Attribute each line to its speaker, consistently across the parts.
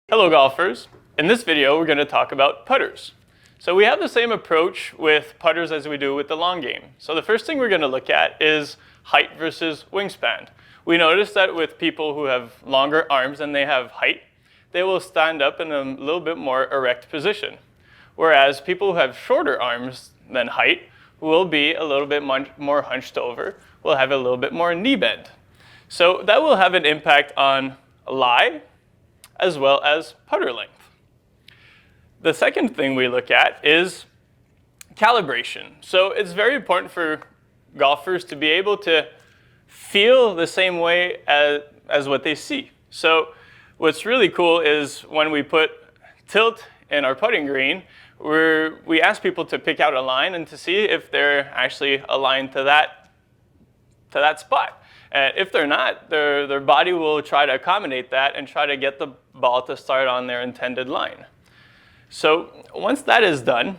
Speaker 1: Hello golfers! In this video we're going to talk about putters. So we have the same approach with putters as we do with the long game. So the first thing we're going to look at is height versus wingspan. We notice that with people who have longer arms than they have height, they will stand up in a little bit more erect position. Whereas people who have shorter arms than height will be a little bit more hunched over, will have a little bit more knee bend. So that will have an impact on lie as well as putter length. The second thing we look at is calibration. So it's very important for golfers to be able to feel the same way as what they see. So what's really cool is when we put tilt in our putting green, we ask people to pick out a line and to see if they're actually aligned to that spot. And if they're not, their body will try to accommodate that and try to get the ball to start on their intended line. So once that is done,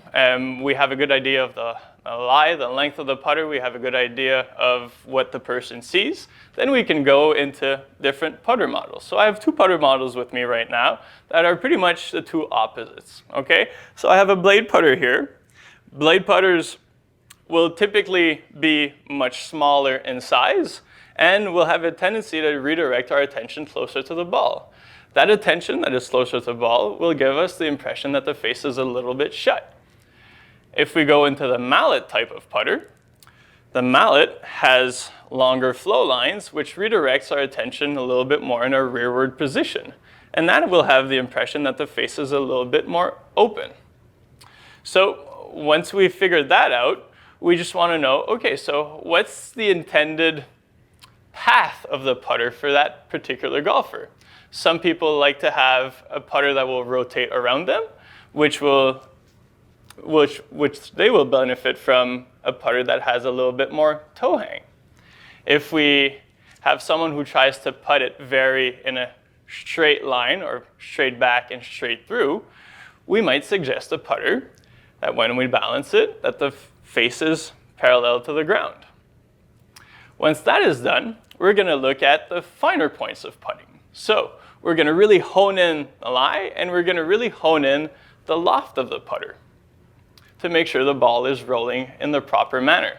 Speaker 1: we have a good idea of the lie, the length of the putter, we have a good idea of what the person sees, then we can go into different putter models. So I have two putter models with me right now that are pretty much the two opposites, okay? So I have a blade putter here. Blade putters will typically be much smaller in size, and we'll have a tendency to redirect our attention closer to the ball. That attention that is closer to the ball will give us the impression that the face is a little bit shut. If we go into the mallet type of putter, the mallet has longer flow lines, which redirects our attention a little bit more in a rearward position. And that will have the impression that the face is a little bit more open. So once we've figured that out, we just want to know, okay, so what's the intended path of the putter for that particular golfer? Some people like to have a putter that will rotate around them, which they will benefit from a putter that has a little bit more toe hang. If we have someone who tries to putt it very in a straight line or straight back and straight through, we might suggest a putter that when we balance it, that the face is parallel to the ground. Once that is done, we're going to look at the finer points of putting. So we're going to really hone in the lie, and we're going to really hone in the loft of the putter to make sure the ball is rolling in the proper manner.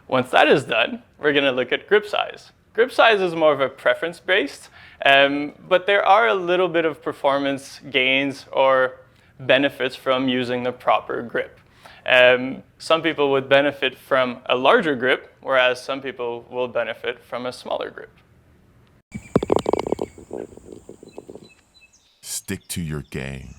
Speaker 1: Once that is done, we're going to look at grip size. Grip size is more of a preference-based, but there are a little bit of performance gains or benefits from using the proper grip. Some people would benefit from a larger grip, whereas some people will benefit from a smaller grip.
Speaker 2: Stick to your game.